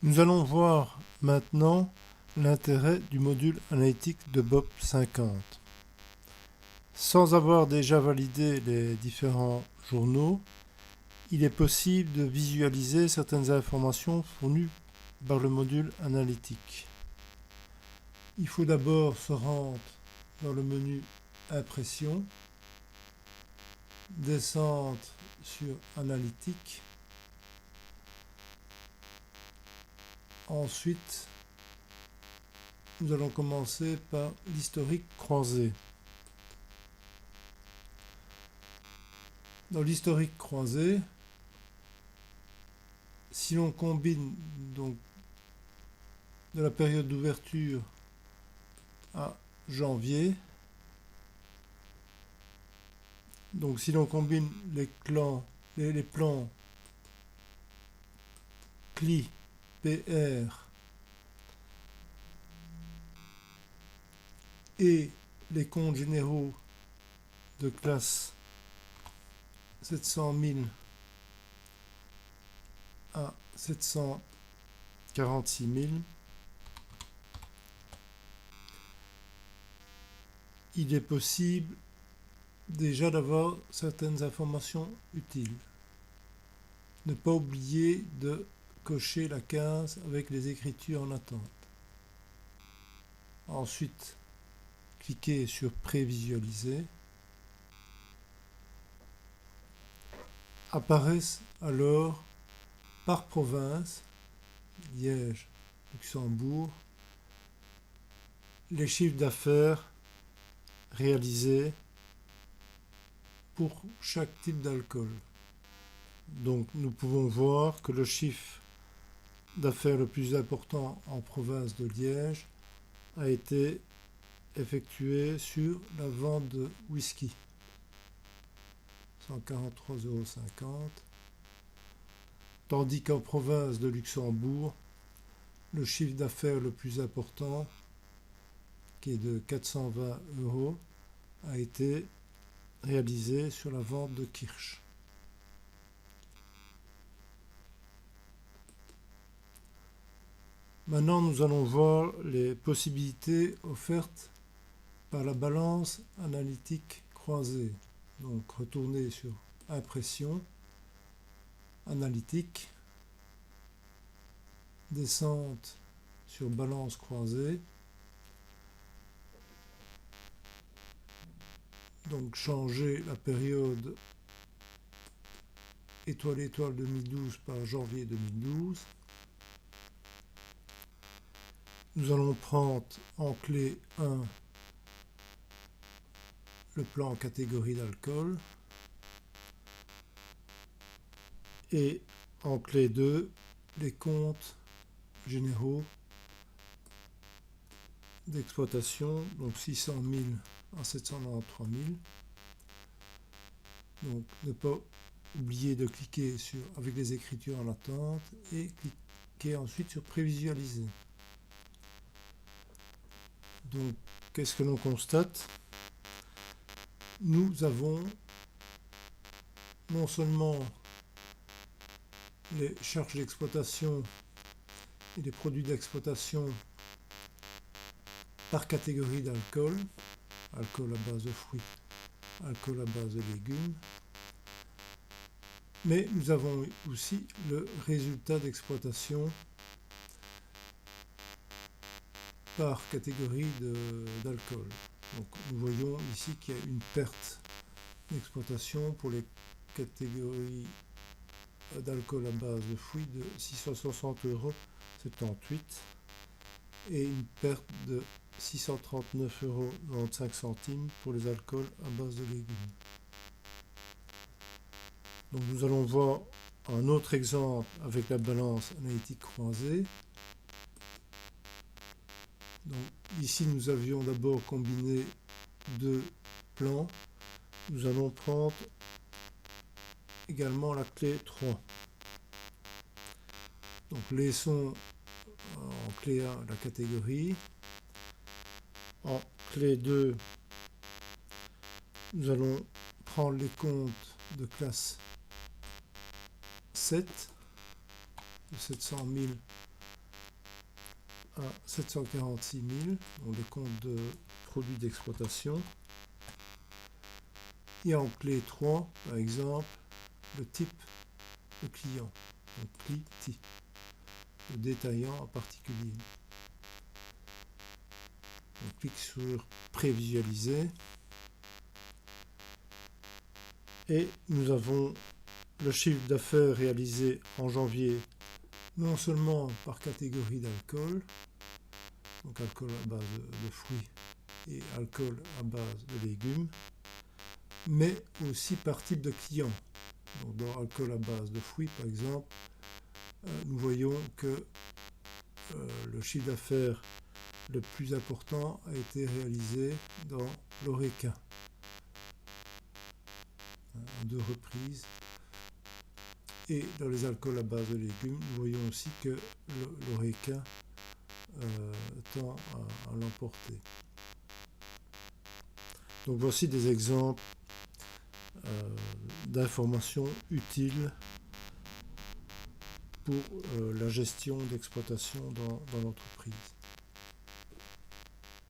Nous allons voir maintenant l'intérêt du module analytique de Bob 50. Sans avoir déjà validé les différents journaux, il est possible de visualiser certaines informations fournies par le module analytique. Il faut d'abord se rendre dans le menu Impression, descendre sur Analytique, ensuite nous allons commencer par l'historique croisé. Dans l'historique croisé, si l'on combine donc de la période d'ouverture à janvier, donc si l'on combine les plans CLI, PR et les comptes généraux de classe 700 000 à 746 000, il est possible déjà d'avoir certaines informations utiles. Ne pas oublier de cocher la case avec les écritures en attente. Ensuite, cliquez sur Prévisualiser. Apparaissent alors par province, Liège, Luxembourg, les chiffres d'affaires réalisés pour chaque type d'alcool. Donc nous pouvons voir que le chiffre d'affaires le plus important en province de Liège a été effectué sur la vente de whisky, 143,50 €, tandis qu'en province de Luxembourg, le chiffre d'affaires le plus important, qui est de 420 €, a été réalisé sur la vente de kirsch. Maintenant, nous allons voir les possibilités offertes par la balance analytique croisée. Donc, retournez sur Impression, Analytique, descente sur Balance croisée. Donc, changer la période étoile 2012 par janvier 2012. Nous allons prendre en clé 1 le plan catégorie d'alcool et en clé 2 les comptes généraux d'exploitation, donc 600 000 à 793 000. Donc ne pas oublier de cliquer avec les écritures en attente et cliquer ensuite sur Prévisualiser. Donc qu'est-ce que l'on constate? Nous avons non seulement les charges d'exploitation et les produits d'exploitation par catégorie d'alcool, alcool à base de fruits, alcool à base de légumes, mais nous avons aussi le résultat d'exploitation par catégorie d'alcool. Donc nous voyons ici qu'il y a une perte d'exploitation pour les catégories d'alcool à base de fruits de 660,78 € et une perte de 639,95 € pour les alcools à base de légumes. Donc nous allons voir un autre exemple avec la balance analytique croisée. Donc, ici nous avions d'abord combiné deux plans. Nous allons prendre également la clé 3. Donc laissons en clé 1 la catégorie. En clé 2, nous allons prendre les comptes de classe 7, de 700 000 à 746 000, on les compte de produits d'exploitation. Et en clé 3, par exemple, le type de client, donc CLI-T, le détaillant en particulier. On clique sur prévisualiser et nous avons le chiffre d'affaires réalisé en janvier, non seulement par catégorie d'alcool, donc alcool à base de fruits et alcool à base de légumes, mais aussi par type de client. Donc dans alcool à base de fruits, par exemple, nous voyons que le chiffre d'affaires le plus important a été réalisé dans l'Horeca, en 2 reprises. Et dans les alcools à base de légumes, nous voyons aussi que l'Horeca tend à l'emporter. Donc voici des exemples d'informations utiles pour la gestion d'exploitation dans l'entreprise.